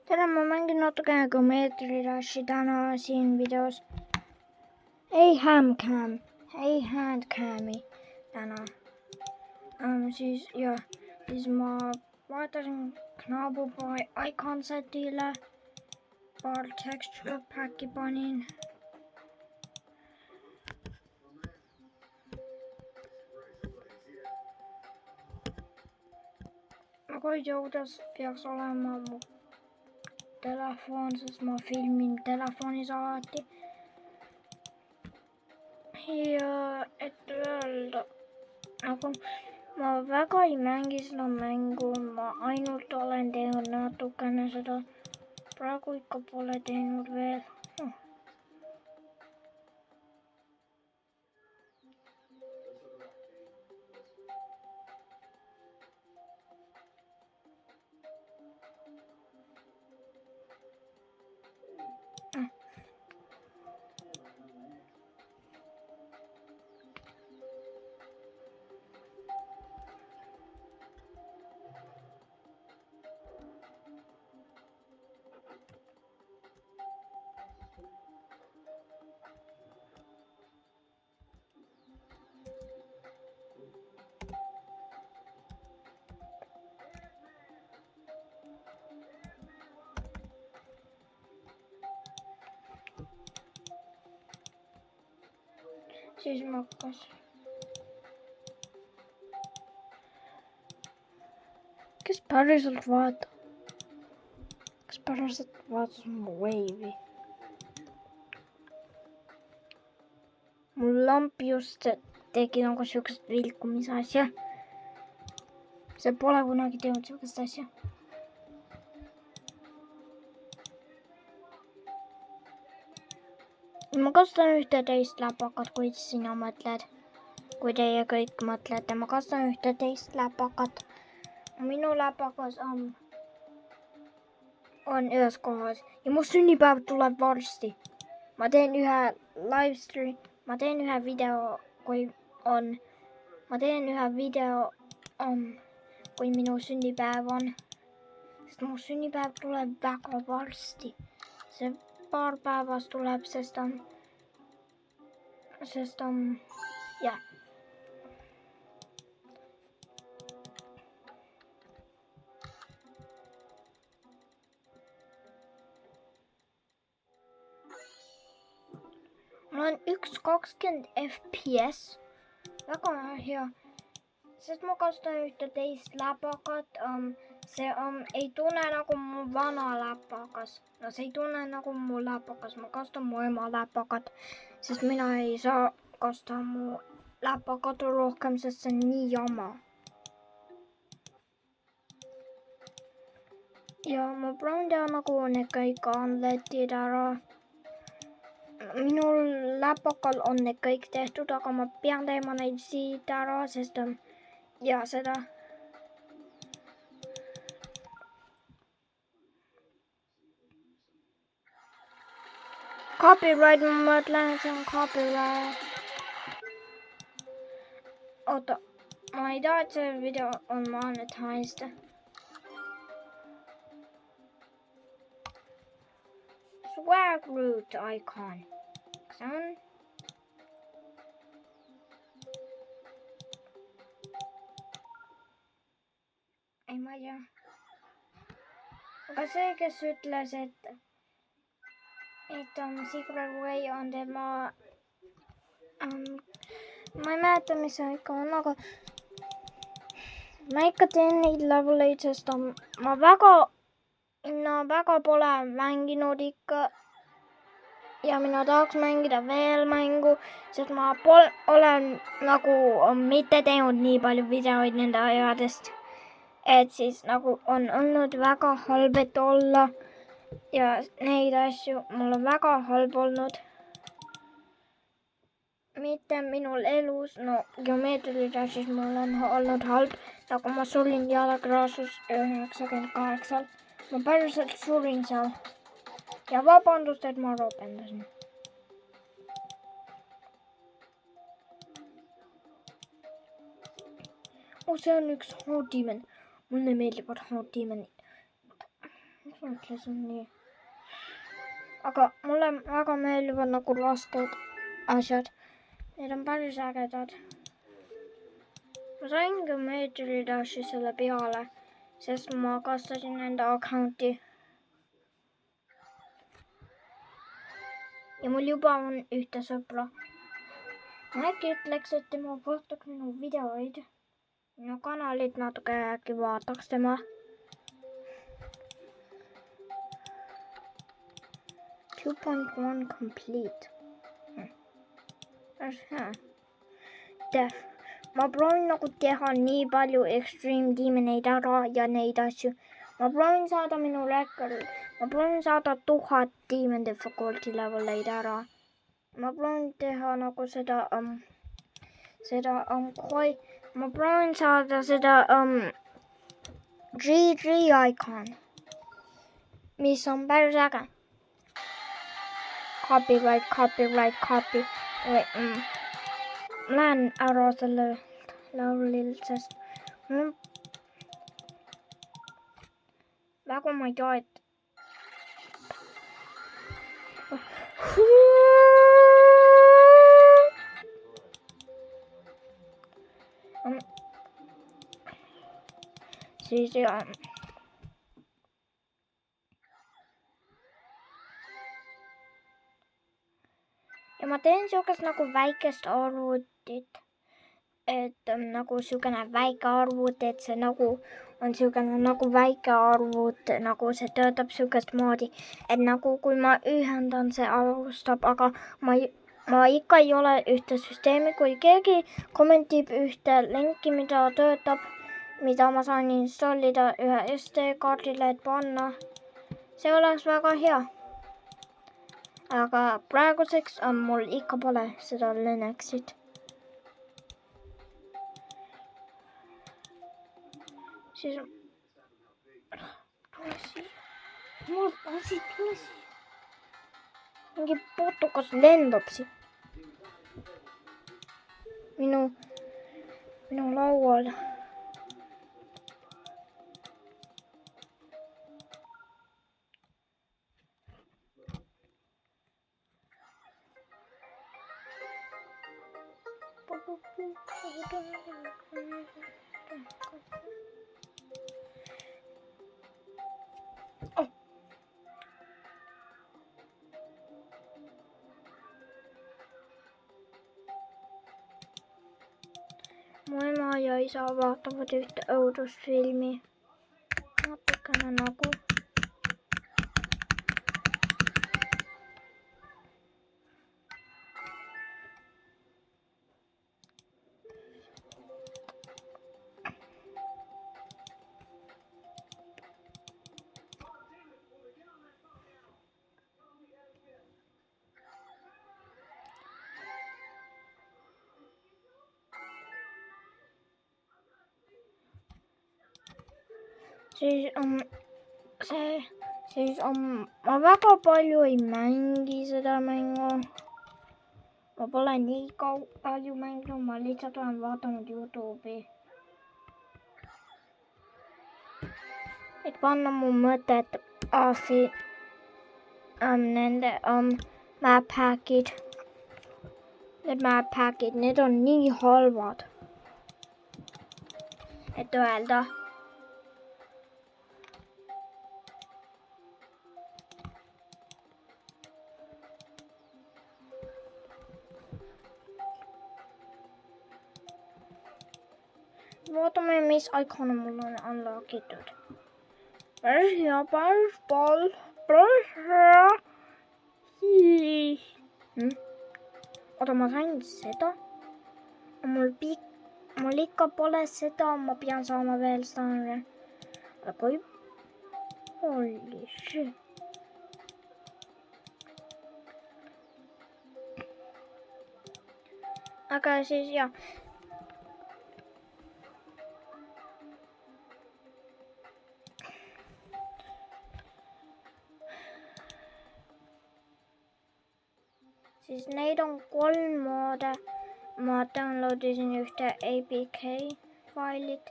tere, ma mängin natukene Geometry Dashi täna siin videos. Ei handcam'i täna. Siis ma vaatasin Knabuboy icon setile, paar texture pack'i panin. Aga ei tea, kuidas peaks olema mu telefon, sest ma filmin telefonis alati. Ja et öelda, nagu ma väga ei mängi seda mängu, ma ainult olen teinud natukene seda. Praegu ikka pole teinud veel. Siis ma hakkasin. Kes päriselt vaatab? Kes päriselt vaatas mu wave'i? Mul lamp just tegi nagu siukest vilkumise asja. See pole kunagi teinud siukest asja. Ma kasutan ühte teist läpakat, kui sina mõtled. Kui teie kõik mõtlete, ma kasutan ühte teist läpakat. Minu läpakas on ühes kohas ja mu sünnipäev tuleb varsti. Ma teen ühe livestream, ma teen ühe video, kui minu sünnipäev on. Sest mu sünnipäev tuleb väga varsti. See paar päevast tuleb, jah. Mul on 1.20 FPS, väga hea, sest ma kasutan ühte teist läpakat. See ei tunne nagu mu vana läpakas. No see ei tunne nagu mu läpakas, ma kasutan mu ema läpakat, sest mina ei saa kasutada mu läpakat rohkem, sest see on nii jama. Ja ma proovin teha nagu need kõik unletid ära. Minul läpakal on need kõik tehtud, aga ma pean teema neid siit ära, sest ja seda. Copyright, ma mõtlen, et see on copyright. Oota, ma ei taha, et see video on monetized. Swag root icon. Kas see on? Ei, ma ei tea. Aga see, kes ütles, et Secret Way on tema, ma ei mäleta, mis see ikka on, aga ma ikka teen neid leveleid, sest ma väga pole mänginud ikka ja mina tahaks mängida veel mängu, sest ma olen nagu mitte teinud nii palju videoid nende ajadest, et siis nagu on olnud väga halb, et olla. Ja neid asju mul on väga halb olnud. Mitte minul elus, no Geometry Dashis mul on olnud halb, nagu ma surin jalgraasus 98. Ma päriselt surin seal. Ja vabandust, et ma ropendasin. See on üks Hot Demon. Mulle meeldivad Hot Demonid. mõtlesin nii. Aga mulle väga meeldivad nagu rasked asjad. Need on päris ägedad. Ma sain Geometry Dashi selle peale, sest ma kastasin enda accounti. Ja mul juba on ühte sõpra. Ma äkki ütleks, et tema vaataks minu videoid. Minu kanalit natuke äkki vaataks tema. 2.1 complete. Ma proovin nagu teha nii palju Extreme Demoneid ära ja neid asju. Ma proovin saada minu record. Ma proovin saada 1000 Demon Difficulty leveleid ära. Ma proovin teha nagu ma proovin saada seda GG icon, mis on päris äge. Copy. Lähen ära selle laulil, sest väga ma ei tea, et siis ja ma teen siukest nagu väikest arvutit, et nagu siukene väike arvuti, et see nagu on siukene nagu väike arvut, nagu see töötab siukest moodi, et nagu kui ma ühendan, see alustab, aga ma ikka ei ole ühte süsteemi, kui keegi kommentib ühte linki, mida töötab, mida ma saan installida ühe SD-kaardile, et panna, see oleks väga hea. Aga praeguseks mul ikka pole seda Linuxit. Siis tule siia. Tule siia. Mingi putukas lendab siia. Minu laual. Oh. Mu ema ja isa vaatavad ühte õudusfilmi. Natukene nagu. Siis ma väga palju ei mängi seda mängu. Ma pole nii palju mänginud, ma lihtsalt olen vaadanud YouTube'i. Et panna mu mõtet AFI nende map hack'id. Need map hack'id, need on nii halvad. Et öelda. Vaatame, mis icon mul on unlockitud. Päris hea, päris hea. Oota, ma sain seda. Mul ikka pole seda, ma pean saama veel seda. Aga kui... Holy shit. Aga siis jah. Siis neid on 3 moode. Ma downloadisin ühte APK failit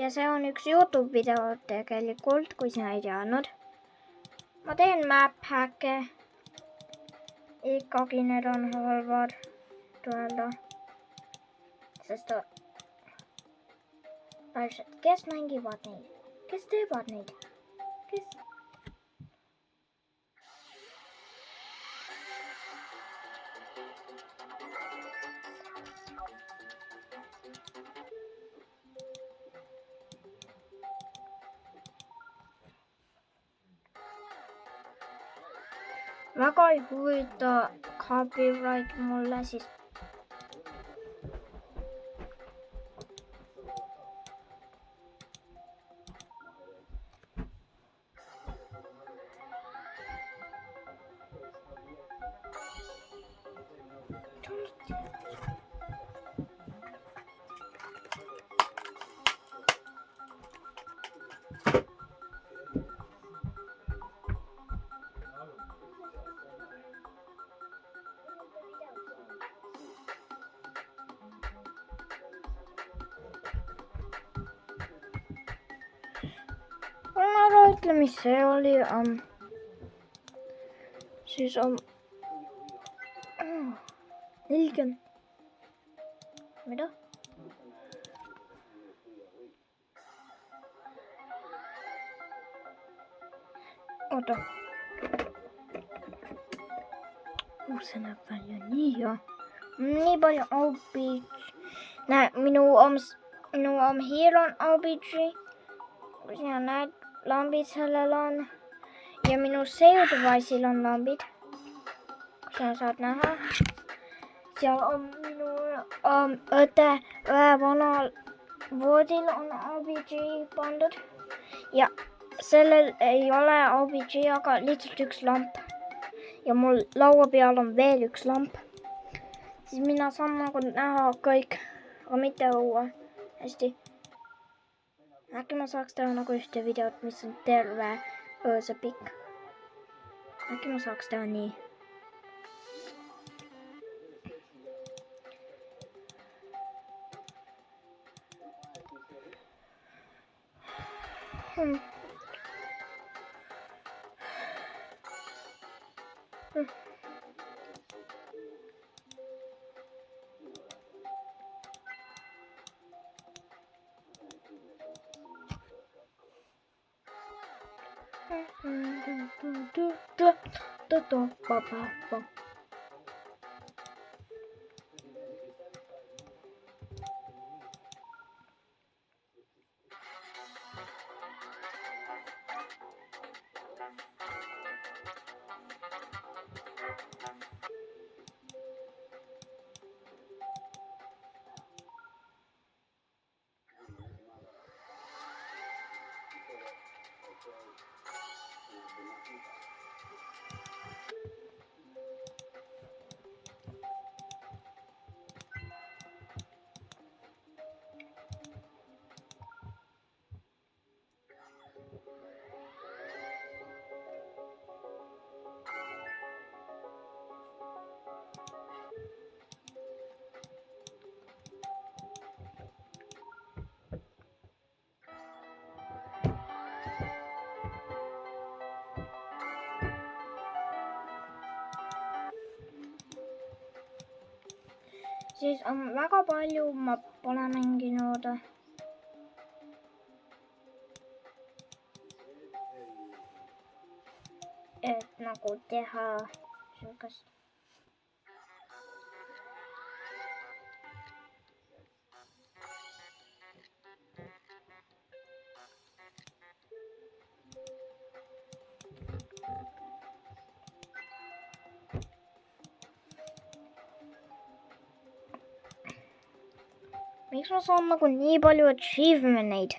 ja see on üks YouTube video tegelikult, kui sina ei teadnud. ma teen map hack'e. Ikkagi need on halvad öelda. Sest päriselt, kes mängivad neid? Kes teevad neid? Kes? Väga ei huvita copyright mulle siis. Ütle, mis see oli. Siis on 40. Mida? Oota. See näeb välja nii hea. Nii palju OBG. Näe, minu Hero on OBG. Kui sina näed, lambid sellel on. Ja minu save device'il on lambid. Kui sina saad näha. Seal on minu õde vanal voodil on OBG pandud. Ja sellel ei ole OBG, aga lihtsalt üks lamp. Ja mul laua peal on veel üks lamp. Siis mina saan nagu näha kõik, aga mitte õue. Hästi. Äkki ma saaks teha nagu ühte videot, mis on terve ööse pikk. Äkki ma saaks teha nii. Siis on väga palju, ma pole mänginud. Et nagu teha sellist. Miks ma saan nagu nii palju achievement'eid?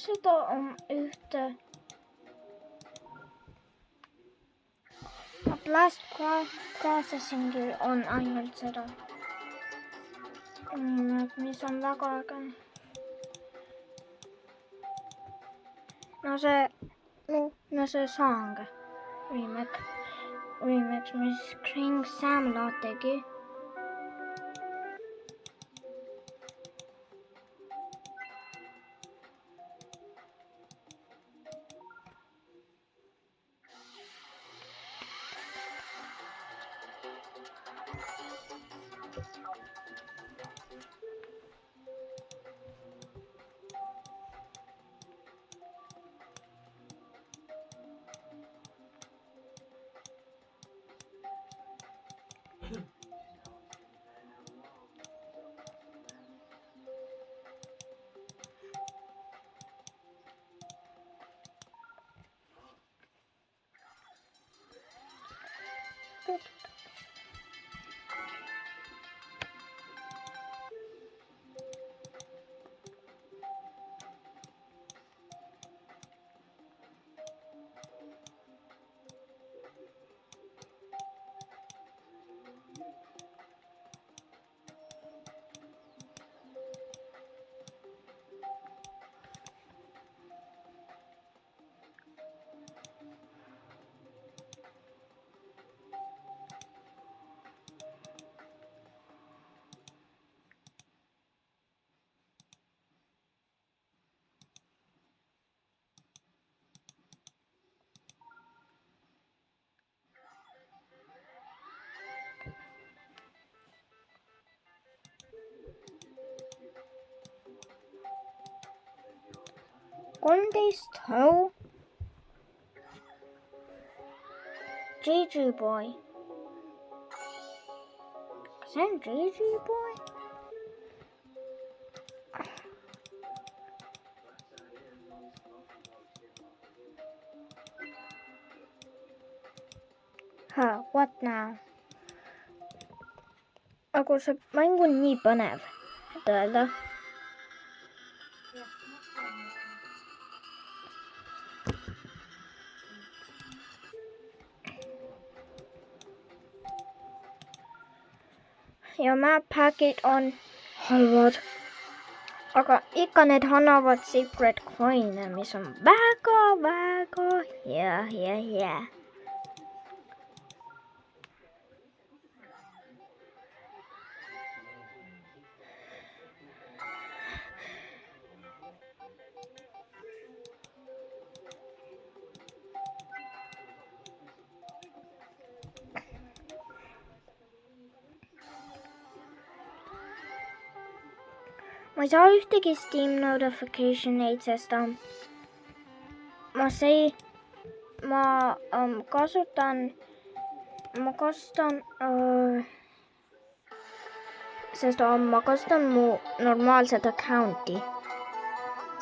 seda ühte Blast Processingil on ainult seda. Mis on väga äge. No see song remix, mis King Sam tegi. Hole. GG Boy. Kas see on GG Boy? What now? Aga see mäng on nii põnev, et öelda. Ja map pack'id on halvad. Aga ikka need annavad secret coin'e, mis on väga hea. Ma ei saa ühtegi Steam notification eid, sest ma kasutan mu normaalset account'i.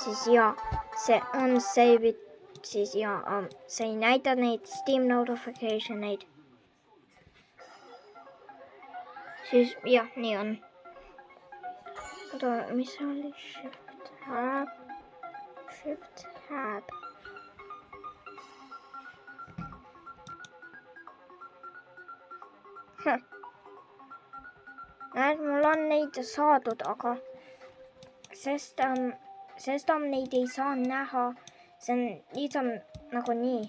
Siis ja, see on save'id, siis ja, see ei näita neid Steam notification eid. Siis jah, nii on. Mis oli Shift Tab. Näed, mul on neid saadud, aga sest neid ei saa näha. See on lihtsam nagu nii.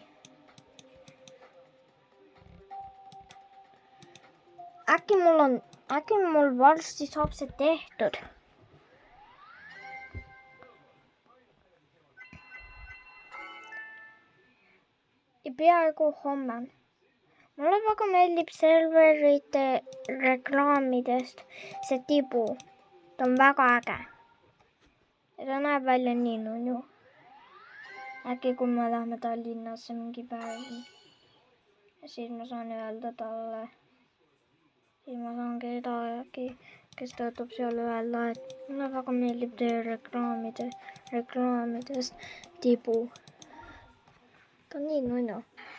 Äkki mul varsti saab see tehtud. Ja peaaegu homme. Mulle väga meeldib serverite reklaamidest see tibu. Ta on väga äge. Ja ta näeb välja nii nunnu. Äkki kui me lähme Tallinnasse mingi päev. Ja siis ma saan öelda talle. Siis ma saan kedagi, kes töötab seal öelda, et mulle väga meeldib teie reklaamidest tibu. Ta on nii nunnu.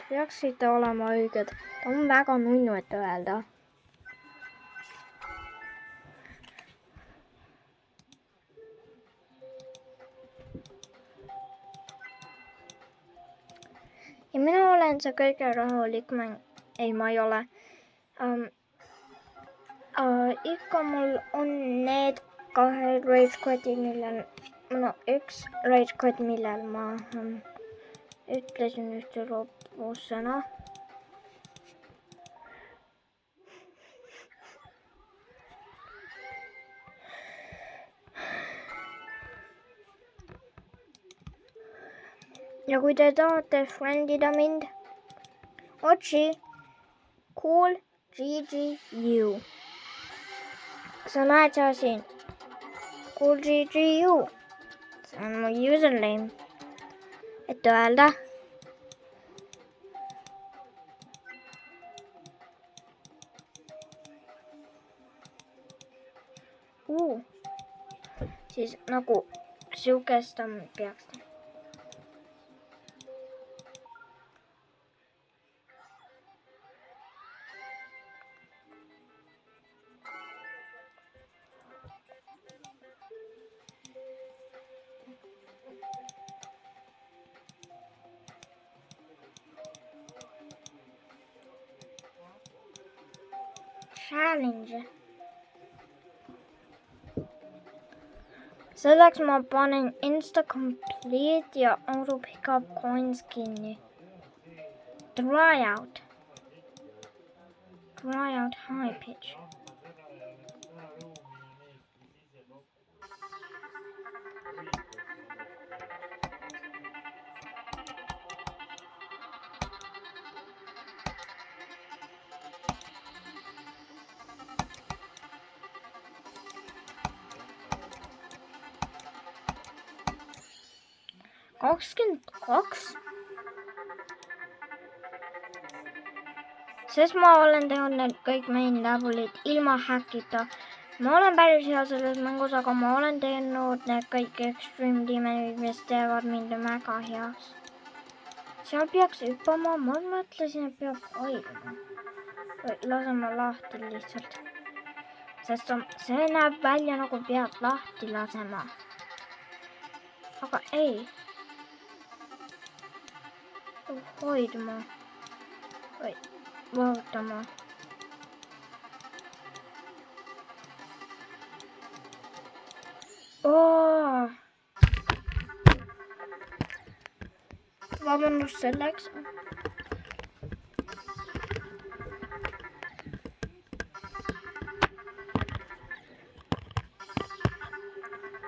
Peaksite olema õiged. Ta on väga nunnu, et öelda. ja mina olen see kõige rahulik mäng. Ei, ma ei ole. Ikka mul on need 2 rage quit'id, üks rage quit, millel ma ütlesin ühte lõpussõna. Ja kui te tahate friendida mind, otsi cool GGU. Sa näed seda siin. Cool GGU. See on mu username. Et öelda. Siis nagu siukest peaks. Challenge. Selleks ma panen insta complete ja auto pick up coins kinni. Try out high pitch. $22. Sest ma olen teinud need kõik main levelid ilma häkita. Ma olen päris hea selles mängus, aga ma olen teinud need kõik extreme demonid, mis teevad mind väga heaks. Seal peaks hüppama, ma mõtlesin, et peab hoidma. Laseme lahti lihtsalt. Sest see näeb välja nagu peab lahti lasema. Aga ei. Hoidma. Või vaatama. Vabandust selleks.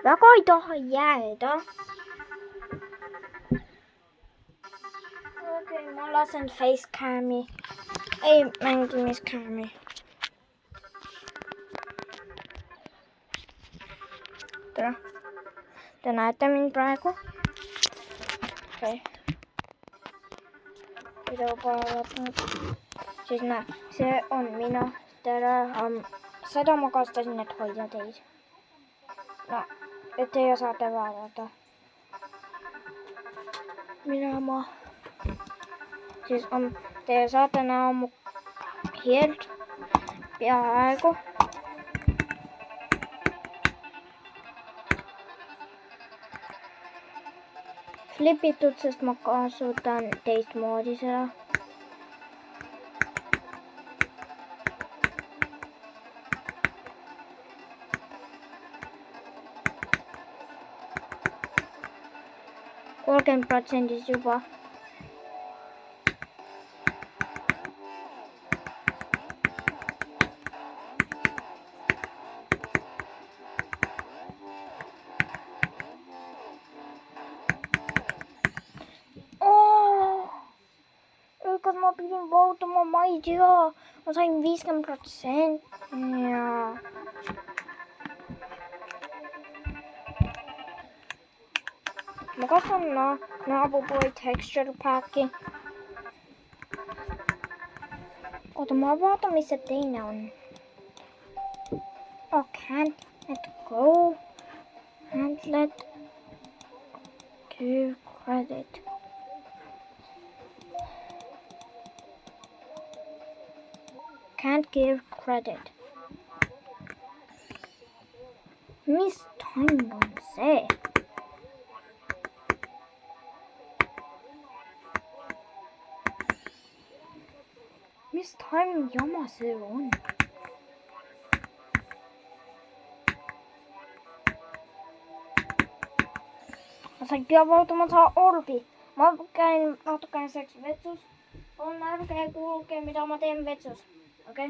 Väga ei taha jääda. Okei, ma lasen facecam'i. Ei mängimiscam'i. Tere. Te näete mind praegu? Okei. Video kohe lõpnud. Siis näe, see on mina. Tere. Seda ma kastasin, et hoida teid. No, et teie saate vaadata. Mina ma. Siis teie saate näha mu hiirt peaaegu. Flipitud, sest ma kasutan teistmoodi seda. %30 juba. Ma pidin vaatama, ma ei tea. Ma sain 50% ja... Ma kasvan naabupoid texture pack'i. Oota, ma vaatan, mis see teine on. Oh, can't let go. Can't let give credit. Can't give credit. Mis toimub see? mis time jama see on? Ma sain peavaatama saa orbi. Ma käin natukene selleks vetsus. On ärge kuulge, mida ma teen vetsus. Okei?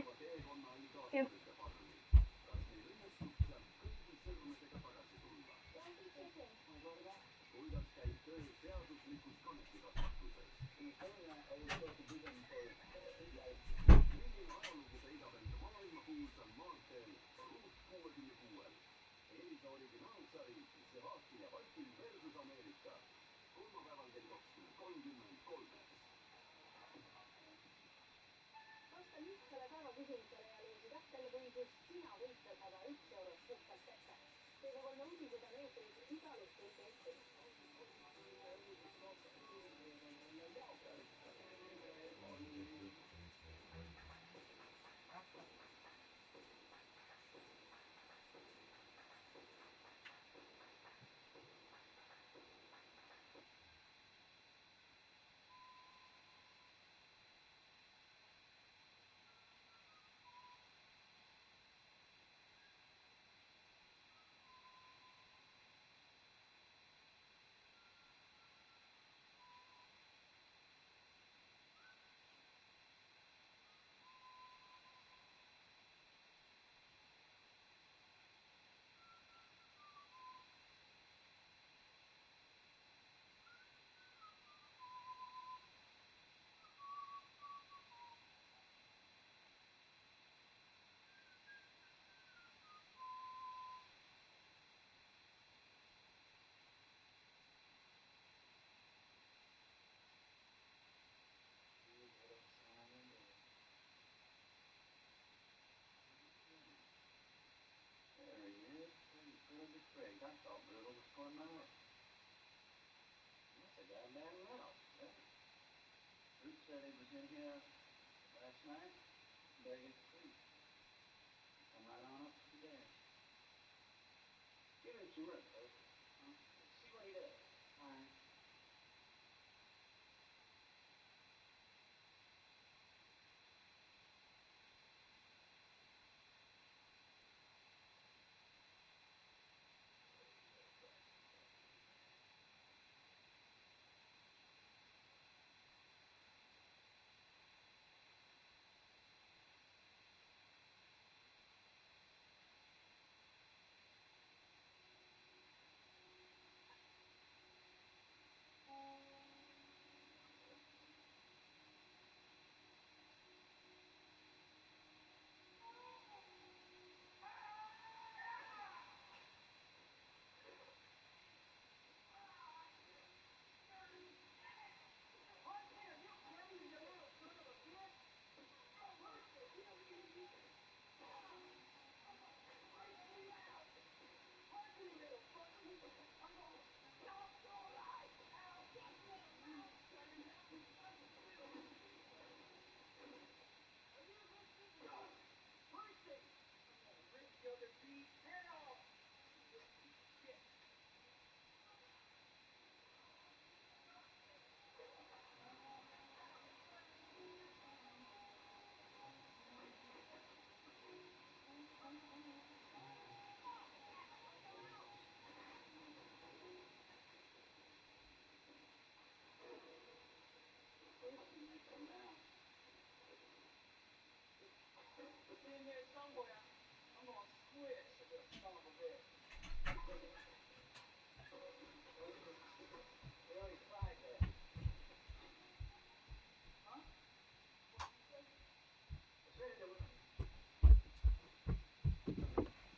Joo.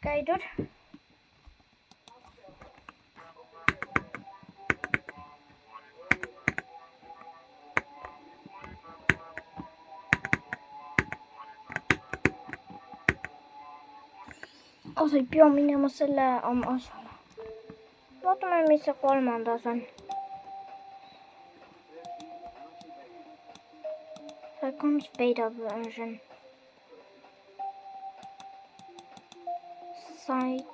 Käidud. Sa ei pea minema selle asjale. Vaatame, mis see kolmandas on. See comes beta version. Side.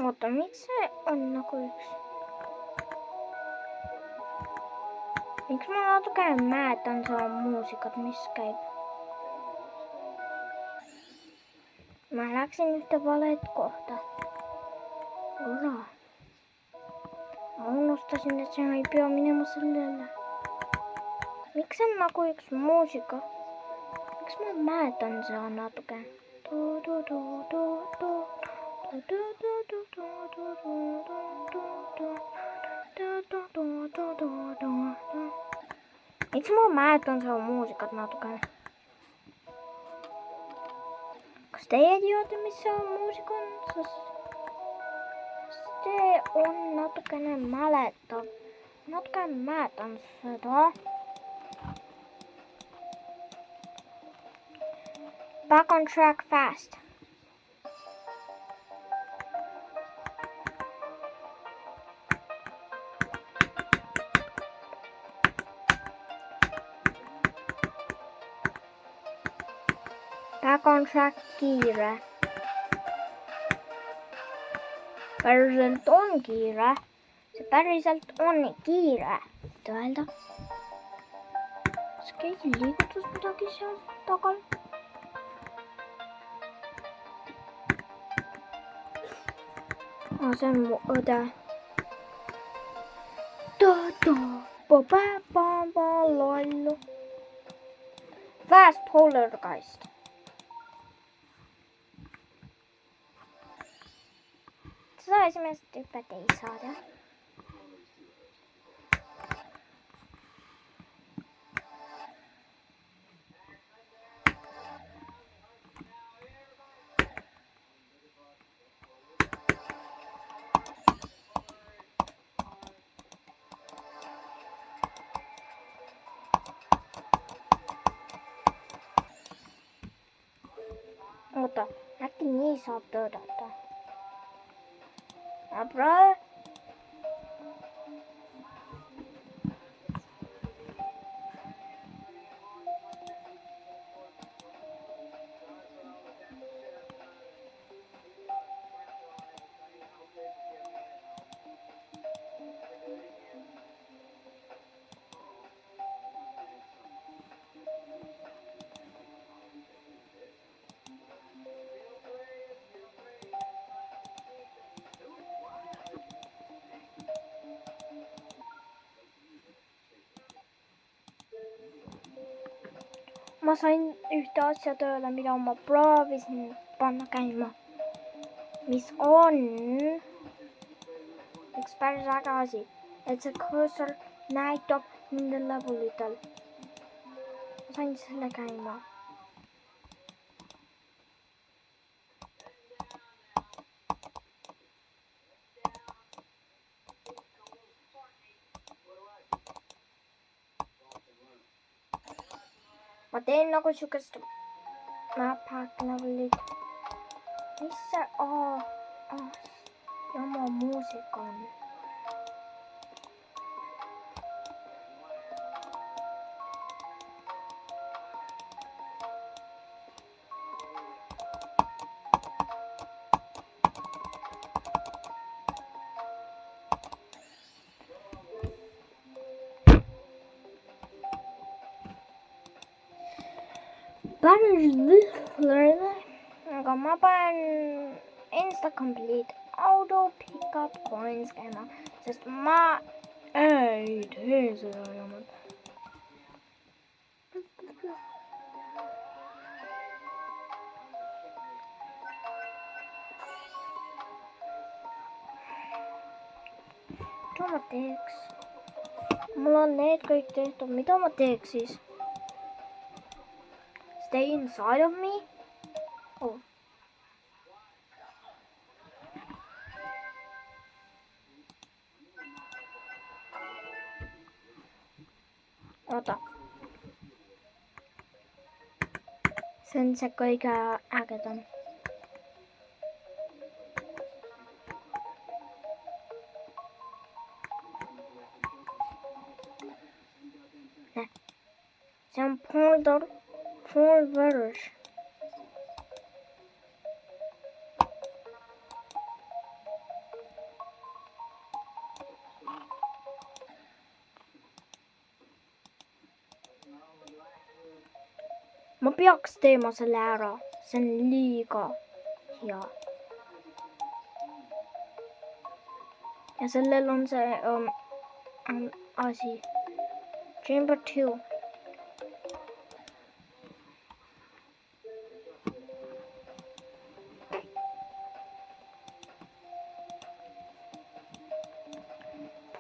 oota, miks see on nagu üks? Miks ma natuke mäletan seda muusikat, mis käib? Ma läksin ühte valet kohta. Ura. Ma unustasin, et ma ei pea minema sellele. Miks see on nagu üks muusika? Miks ma mäletan seda natuke? Miks ma mäletan seda muusikat natuke? Kas teie teate, mis see muusika on? See on natukene mäletab. Natuke mäletan seda. Back on track fast. Back on track kiire. Päriselt on kiire. See päriselt on kiire. Võite öelda? Kas keegi liigutus midagi seal tagal? See on mu õde. Lollu. Fast Poltergeist. Seda esimest hüpet ei saada. Oota, äkki nii saab töötada? Abra. Ma sain ühte asja tööle, mida ma proovisin panna käima. Mis on üks päris äge asi, et see cursor näitab nendel levelitel. Ma sain selle käima. Ma teen nagu siukest map hack levelit. Mis see jama muusika on? Aga ma panen Insta Complete Auto Pickup Coins käima, sest ma ei tee seda jamad. Mida ma teeks? Mul on need kõik tehtud, mida ma teeks siis? Stay inside of me? Oh. Oota. See on see kõige ägedam. See on Poltergeist. ma peaks teema selle ära, see on liiga hea. ja sellel on see asi. Chamber 2.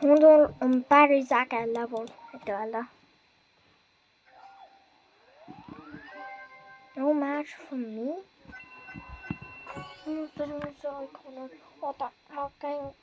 Mul on päris äge level, et öelda. No match for me. Unustasin, mis see icon on. Oota, ma käin.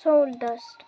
Soul dust.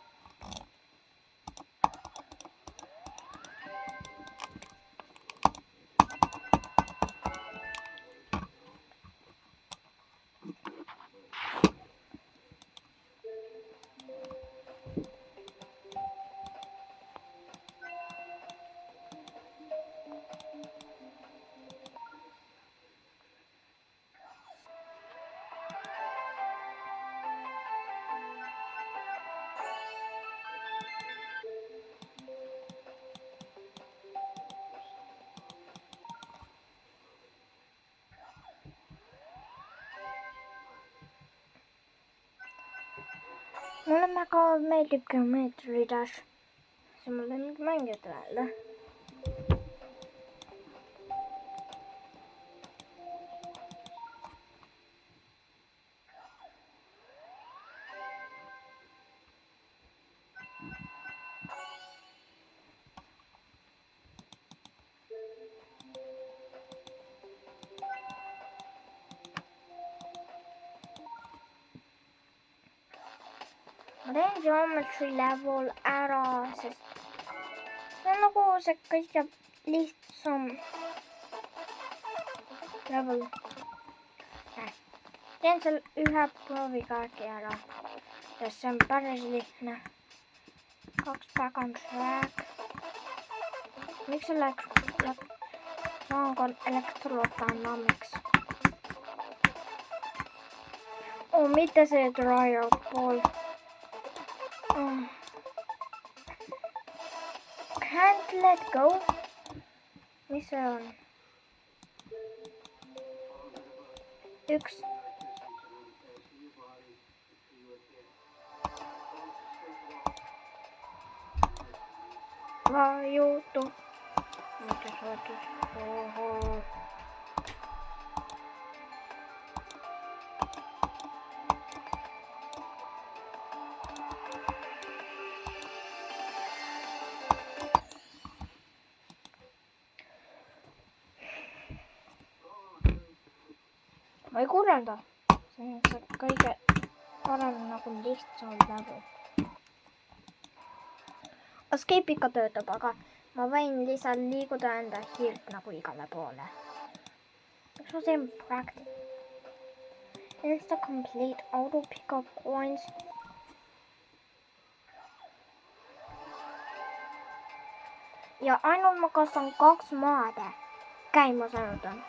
Mulle väga meeldib Geometry Dash. See on mulle nüüd mängida jälle. Ma teen Geometry level ära, sest see on nagu see kõige lihtsam level. Teen seal ühe prooviga äkki ära, sest see on päris lihtne. 2 back on track. Miks see läks? On Electrodynamics. Oh, mitte see tryout pool. Can't let go. Mis see on? 1. Vajutu. Oho. Ma ei kurrenda. See on see kõige parem nagu lihtsam level. Escape ikka töötab, aga ma võin lihtsalt liiguda enda hiirt nagu igale poole. Miks ma teen practice? Insta complete auto pick up coins. ja ainult ma kasvan 2 maade käimas ainult on.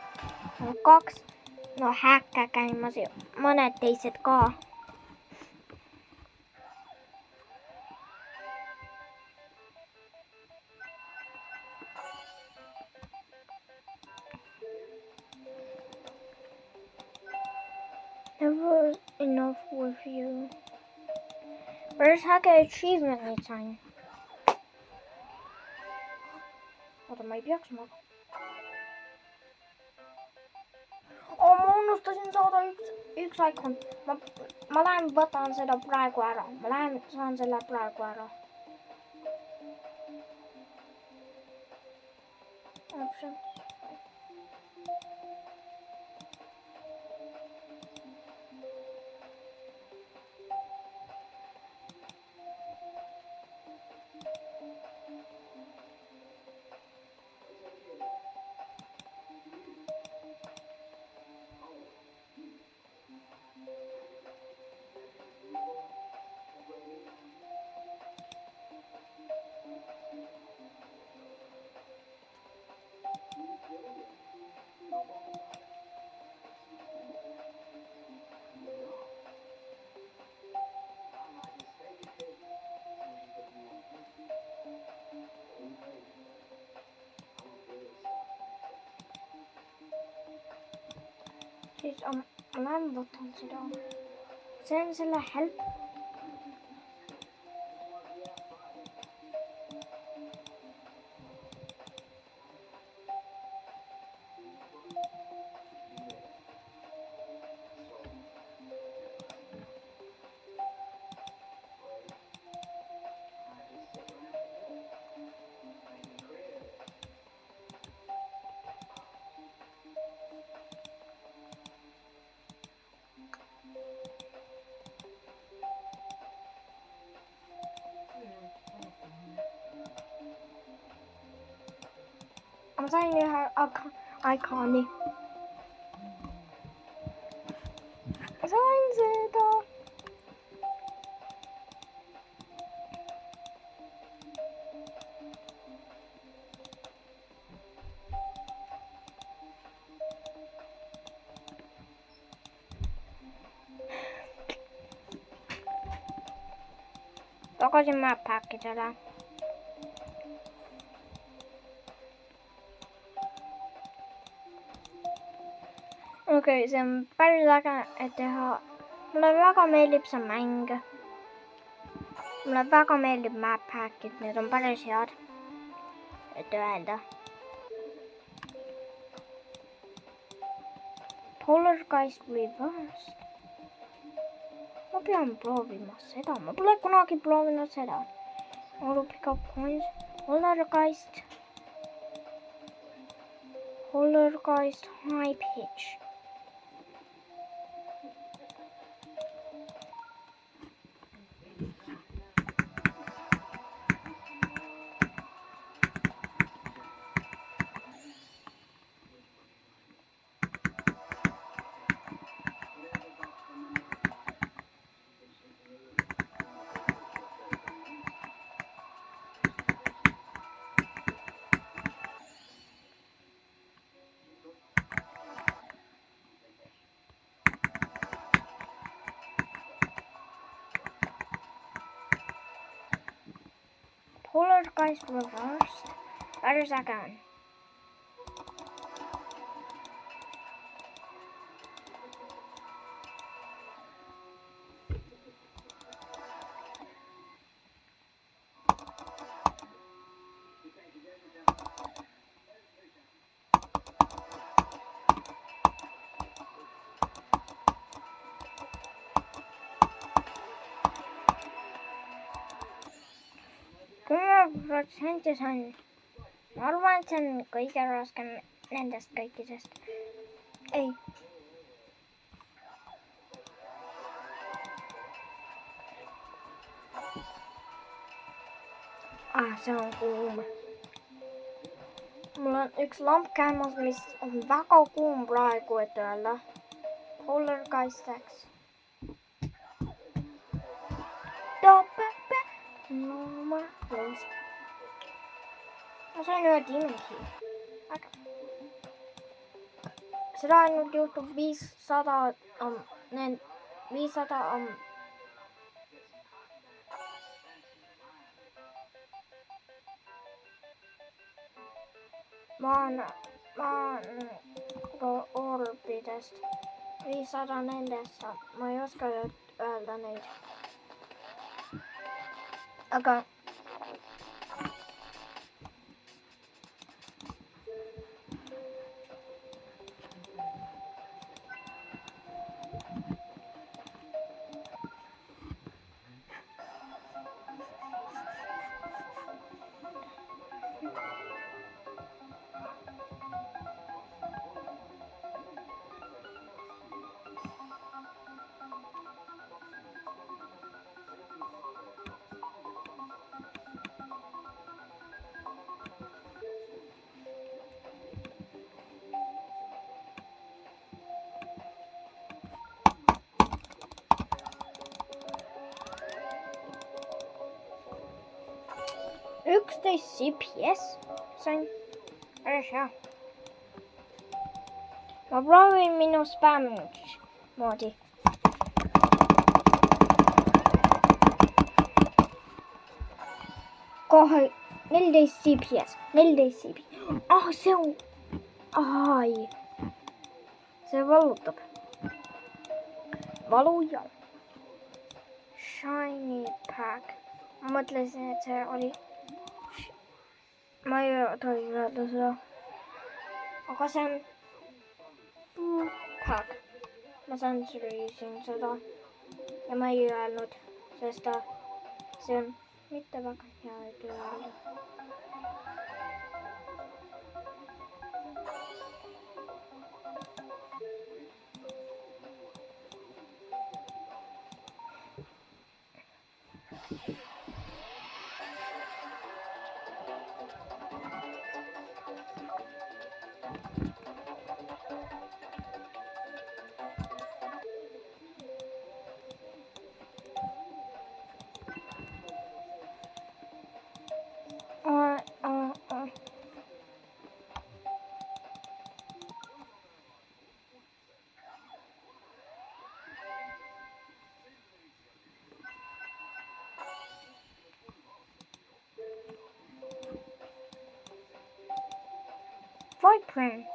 2 häkke käimas ja mõned teised ka. Never enough with you. Päris äge achievement'id sain. Oota, ma ei peaks magama. Ma unustasin saada üks icon. Ma lähen võtan seda praegu ära. Ma lähen saan selle praegu ära. Options. Siis ma lähen võtan seda. See on selle help. Ma sain ühe iconi. Sain seda. Tagasi map packidele. Okei, see on päris äge, et teha. Mulle väga meeldib see mäng. Mulle väga meeldib map hackid, need on päris head. Et öelda. Poltergeist Reversed. Ma pean proovima seda. Ma pole kunagi proovinud seda. Auto pick up coins. Poltergeist high pitch. Poltergeist Reversed. Päris äge on. Protsenti sain. Ma arvan, et see on kõige raskem nendest kõikidest. Ei. See on kuum. Mul on üks lamp käimas, mis on väga kuum praegu, et öelda. Poltergeist X. No more place. ma sain ühe diimehi. Aga seda ainult juhtub 500 orbidest 500 nendest saab, ma ei oska öelda neid. Aga CPS sain. Päris hea. Ma proovin minu spämm moodi. Kohe 14 CPS. Ah, see on... Ai. See valutab. Valujal. Shiny pack. Ma mõtlesin, et see oli... Ma ei tohi öelda seda. Aga see on pack. Ma sensorisin seda. Ja ma ei öelnud, sest see on mitte väga hea öelda. Vibrant.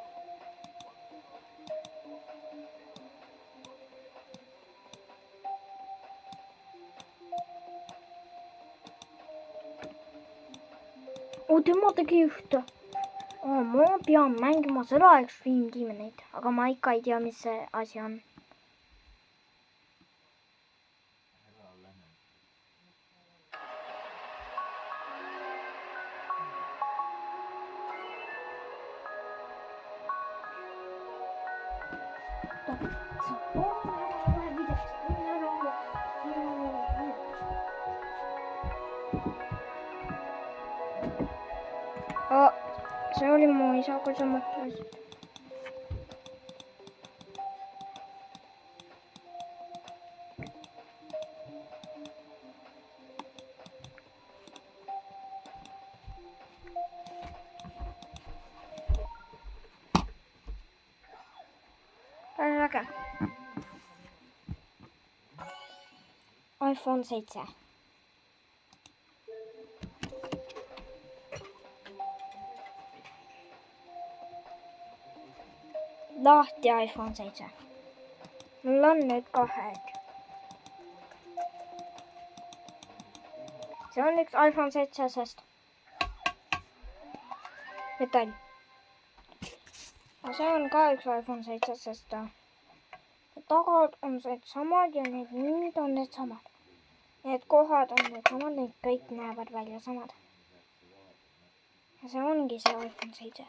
Tema tegi ühte. Ma pean mängima seda Extreme Demonit, aga ma ikka ei tea, mis see asi on. See oli mu isa, kui sa mõtlesid. Väga. iPhone 7. Lahti iPhone 7. Mul on nüüd 2. See on üks iPhone 7, sest metall. See on ka üks iPhone 7, sest tagad on need samad ja need nimid on need samad. Need kohad on need samad, need kõik näevad välja samad. Ja see ongi see iPhone 7.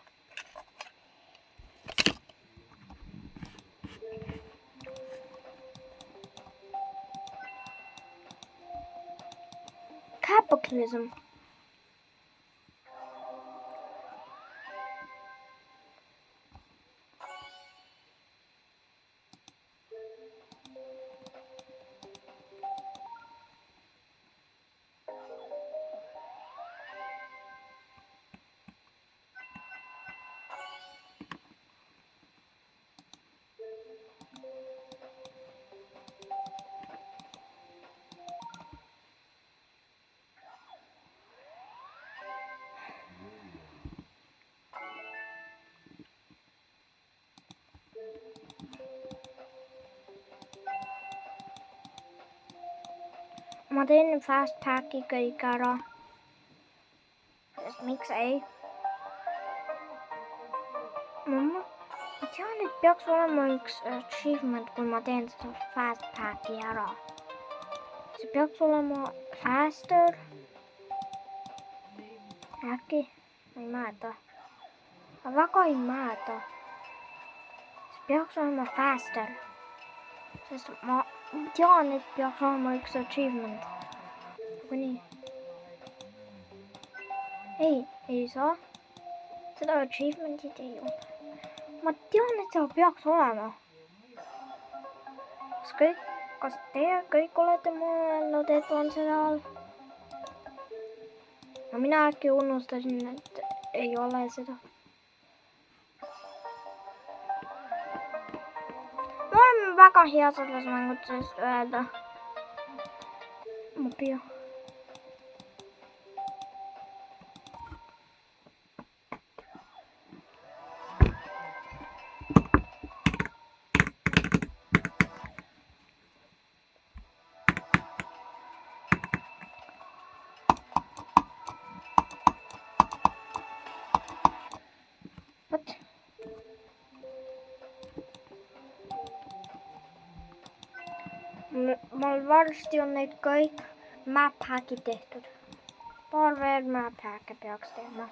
Capitalism. ma teen fast packi kõik ära. Sest miks ei? Ma tean, et peaks olema üks achievement, kui ma teen seda fast packi ära. See peaks olema faster. Äkki? Ma ei mäleta. Ma väga ei mäleta. See peaks olema faster. Sest ma tean, et peaks olema üks achievement. Kuni. Ei saa. Seda achievementit ei ole. Ma tean, et seda peaks olema. Kas teie kõik olete mõelnud, et on seda all? No mina äkki unustasin, et ei ole seda. Ma olen väga hea selles mängudes öelda. Ma pea. Vot. Mul varsti on need kõik map hackid tehtud. Paar veel map hacke peaks teema.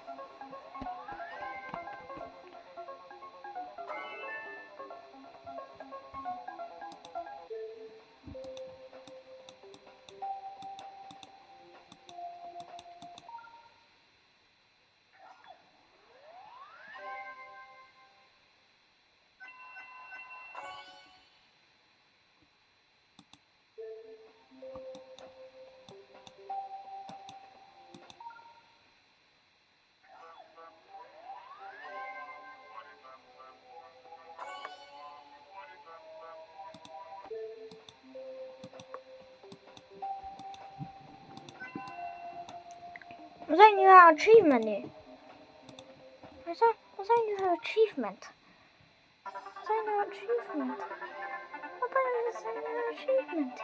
Ma sain ühe achievement'i. Ma sain ühe achievement. Ma panen, et sain ühe achievement.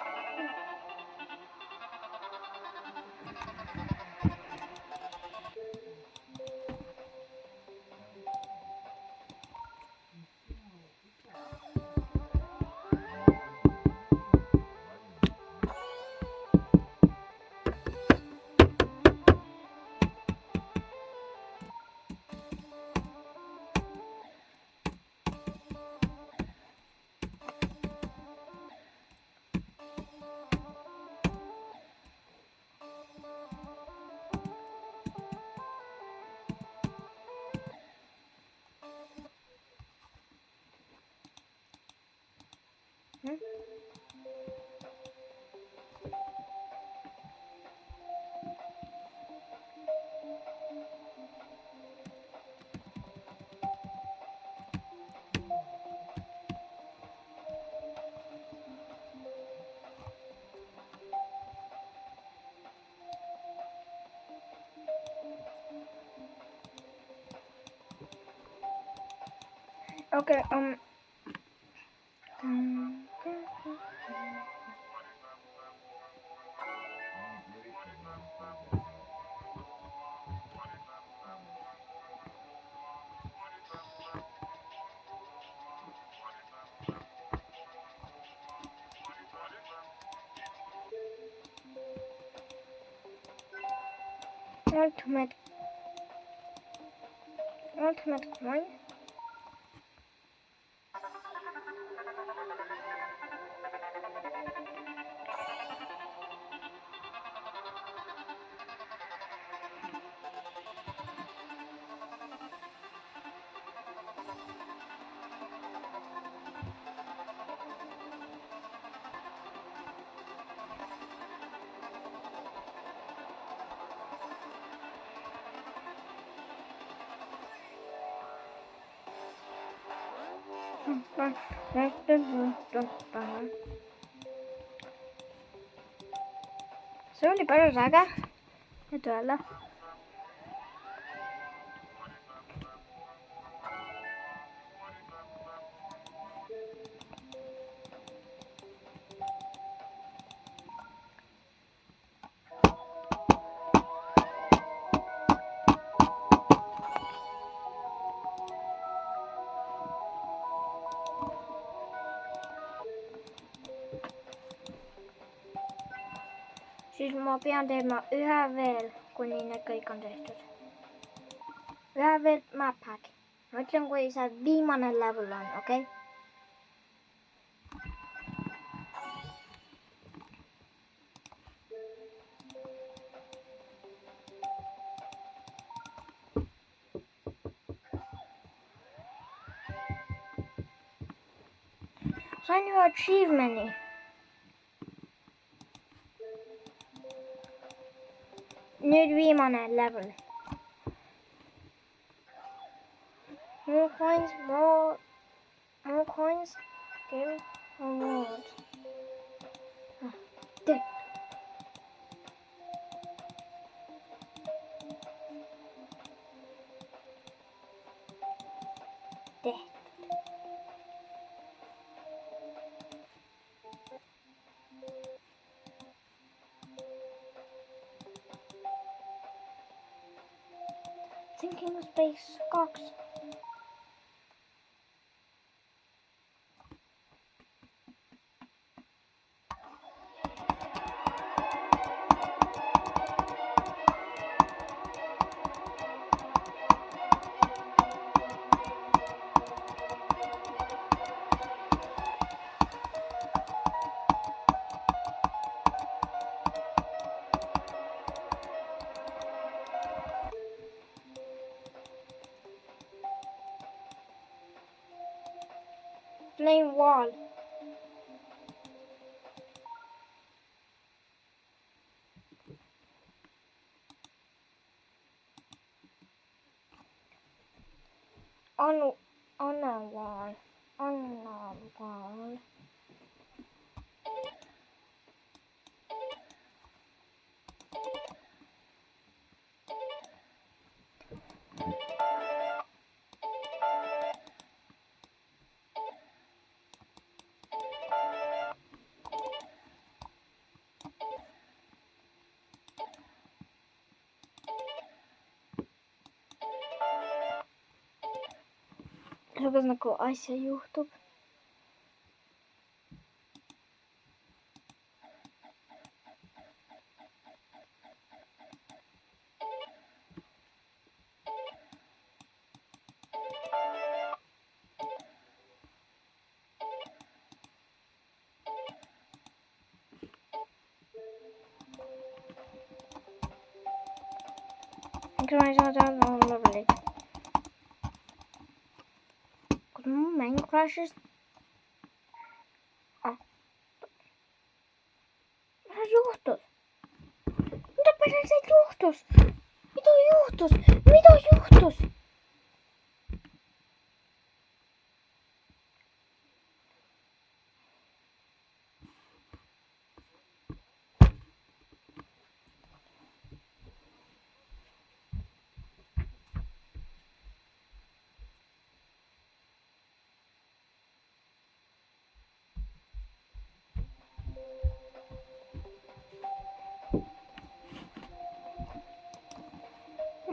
Okay, ultimate coin. See oli päris äge, et öelda. siis ma pean teema ühe veel, kuni need kõik on tehtud. Ühe veel map pack. Ma ütlen, kui see viimane level on, okei? Sain ju achievement'i. Nüüd viimane level. More coins, give awards. Tee. Thinking Space 2. Flame wall. On a wall. Kuidas nagu asja juhtub. Miks ma ei saa teada levelit? Kas mu mäng crash'is? Mis juhtus? Mida päriselt juhtus? Mida juhtus?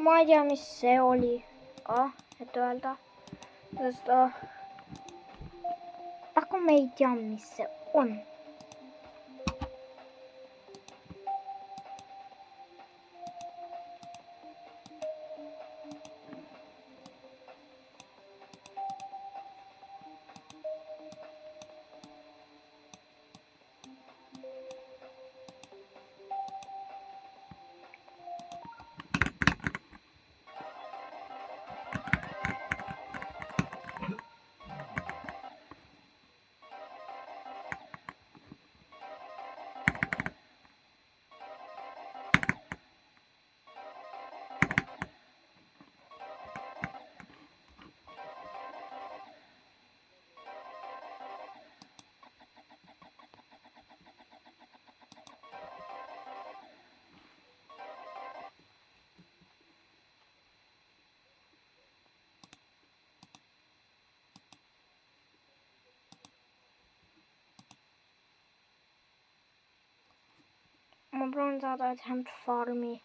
Ma ei tea, mis see oli ka, et öelda. Sest aga me ei tea, mis see on. Ma proovin saada Attempt Farmi.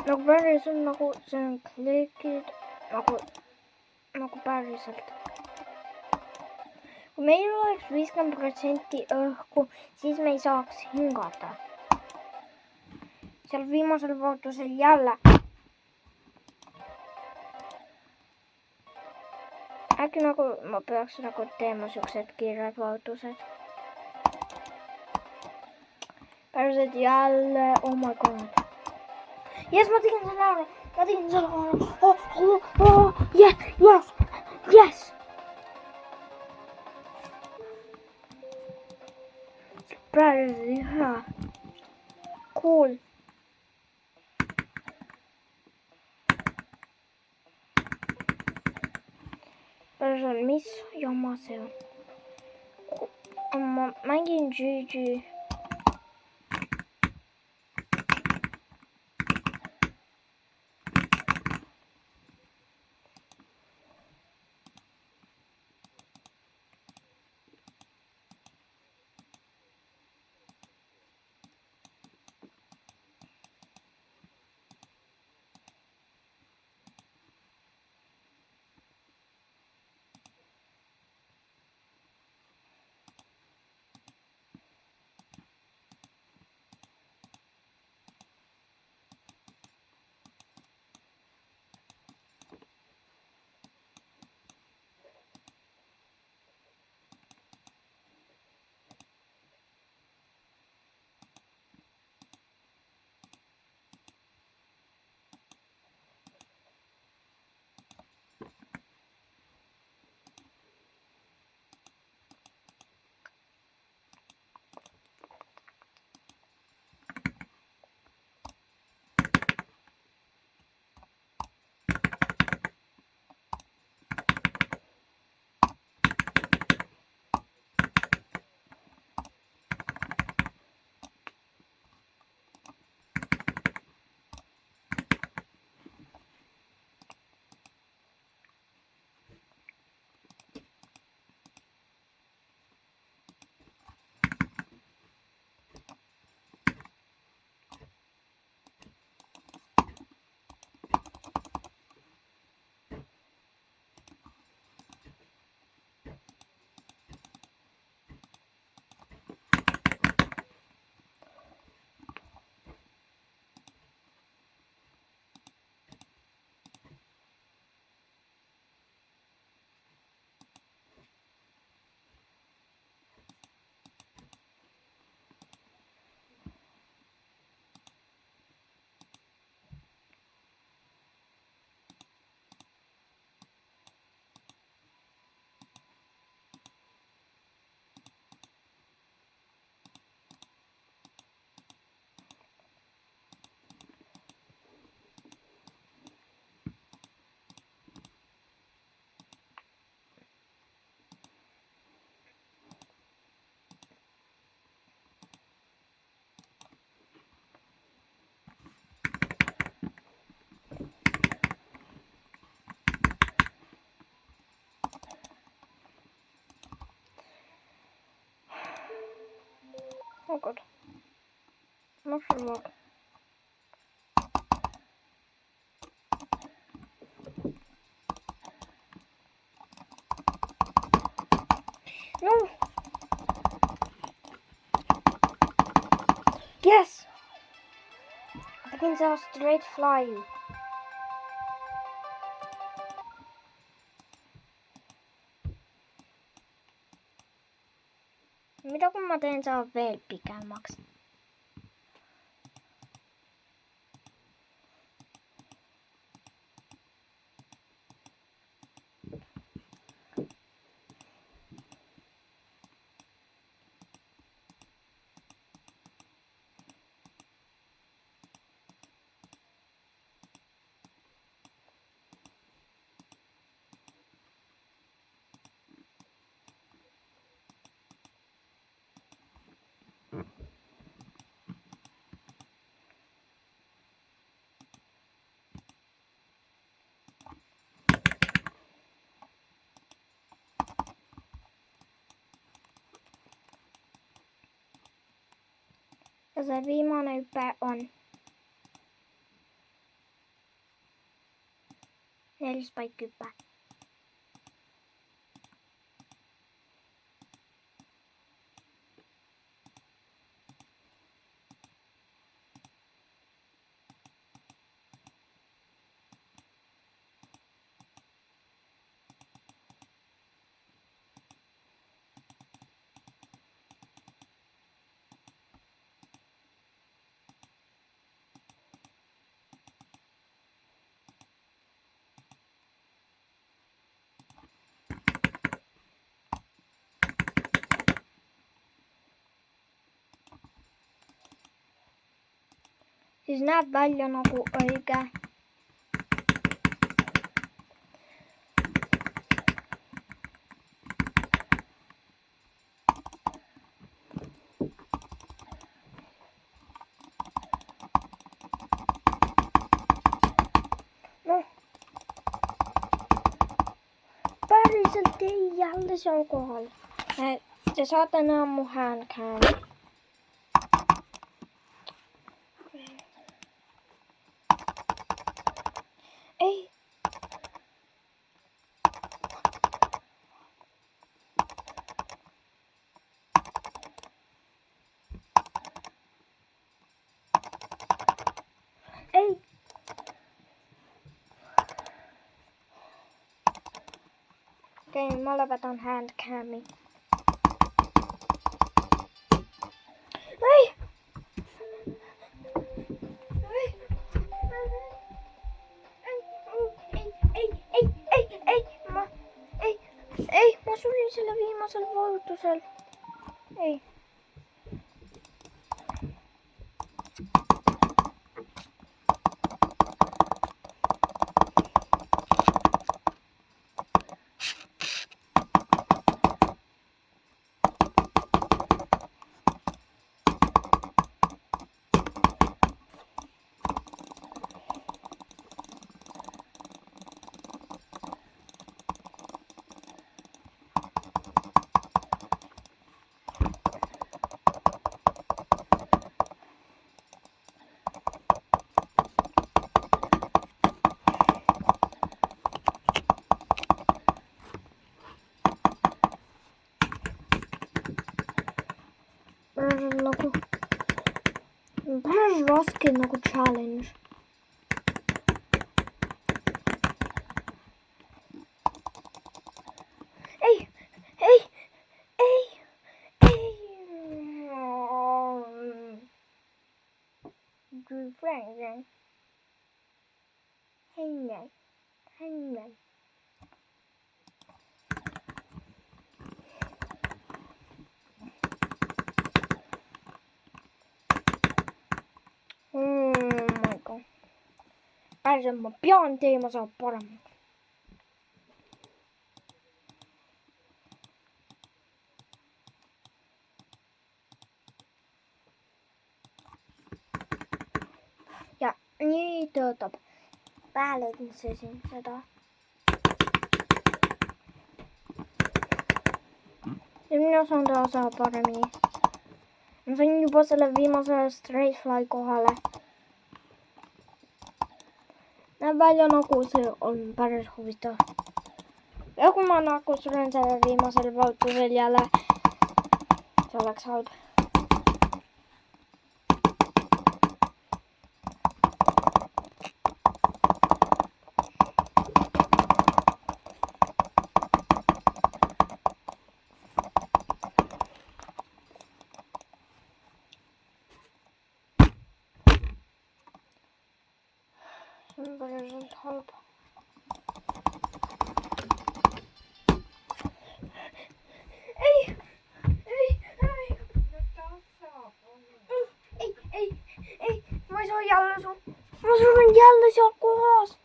nagu päriselt nagu see on klikid nagu päriselt. Kui meil oleks 50% õhku, siis me ei saaks hingata. Seal viimasel vaotusel jälle. Äkki nagu ma peaks nagu teema siuksed kiired vaotused. Päriselt jälle, oh my god. Yes, ma tegin selle ära. Yes. Päriselt hea. Cool. Päriselt, mis jama see on? Ma mängin GG. Oh god. Mushroom log. No. Yes. I can tell straight fly. Mitä kun mä teen saa veel pikemmäksi? Ja se viimeinen hype on 4 spike-hyppää. Siis näeb välja nagu õige. Noh. Päriselt ei jälle seal kohal. Te saate näha mu handcam'i. Ei. Ei. Okei, mä lopetan handcami. Ei. Ei, mä sulin sillä viimeisellä vaikutusella. Ei. Vähän raske nagu challenge. Ei. Hengen. Oh my god. Päriselt ma pean teema saab paremaks. Ja nii töötab. Hääletamisin seda. Ja mina saan teha seda paremini. Ma sain juba selle viimase straight fly kohale. Näeb välja nagu see on päris huvitav. Ja kui ma nagu suren selle viimasel valutusel jälle, see oleks halb. See on päriselt halb. Ei. Ma ei saa jälle sun. Ma surun jälle seal kohas.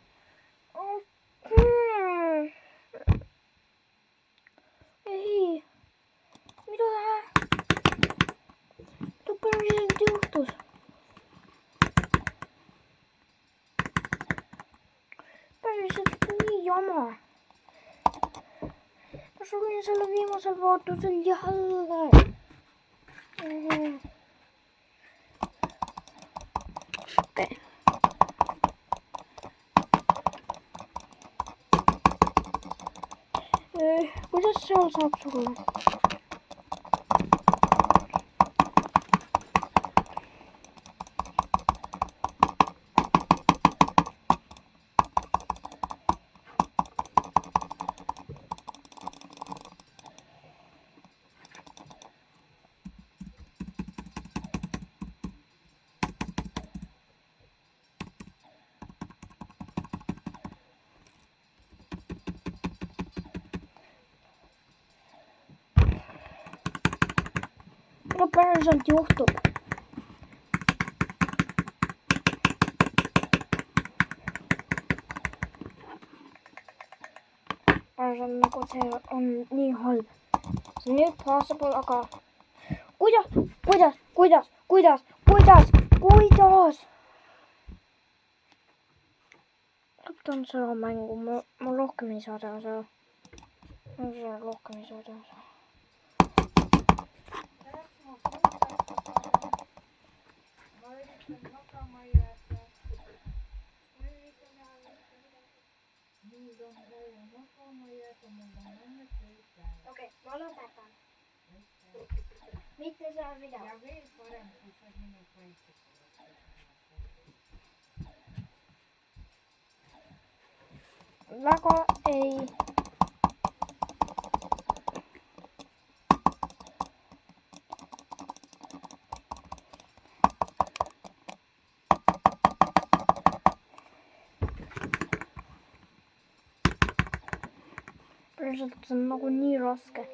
Ei. Mida päriselt juhtus? Päriselt nii jama. Ma surin selle viimasel vaatutusel jälle. Okei. seal saab sulle? No päriselt juhtub. Päriselt nagu see on nii halb. See on nüüd possible, aga kuidas? Lõpetan seda mängu, ma rohkem ei saa teha seda. Ma rohkem ei saa teha seda. Okei, ma lõpetan. Mitte saa video. Ja veel parem, kui sa minu kaitset. Väga ei. Päriselt see on nagu nii raske.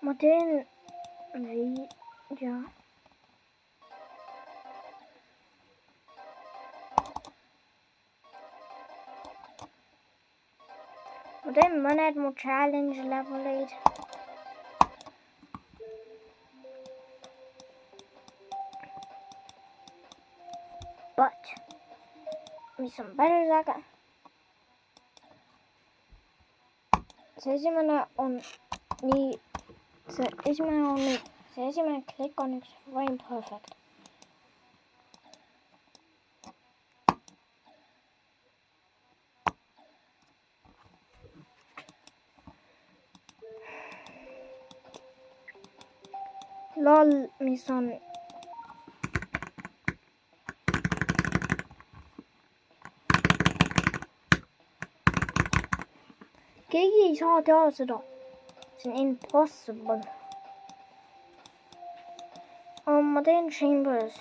Ma teen video. Ma teen mõned mu challenge leveleid. But, mis on päris äge. See esimene on nii. See esimene klikk on üks frame perfect. Lol, mis on keegi ei saa teha seda. See on impossible. Ma teen chambers.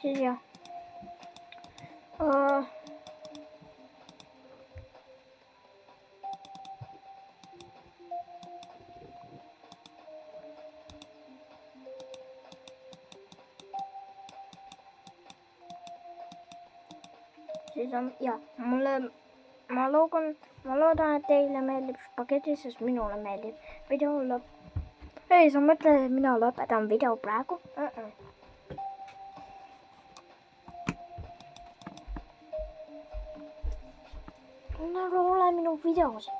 Siis jah. Siis on, ja ma loodan, et teile meeldib spaghetti, sest minule meeldib video lõpp. Ei, sa mõtled, et mina lõpetan video praegu? Nagu ole minu videos.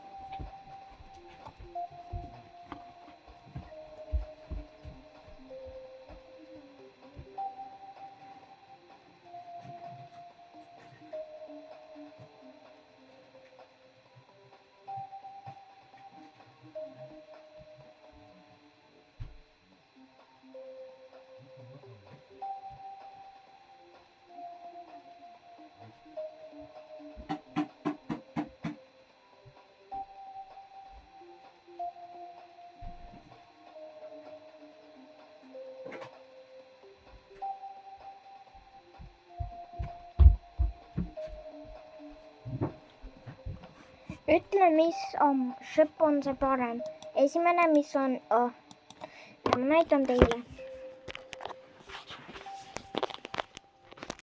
ütle, mis on, šõpp on see parem. Esimene, mis on ja ma näitan teile.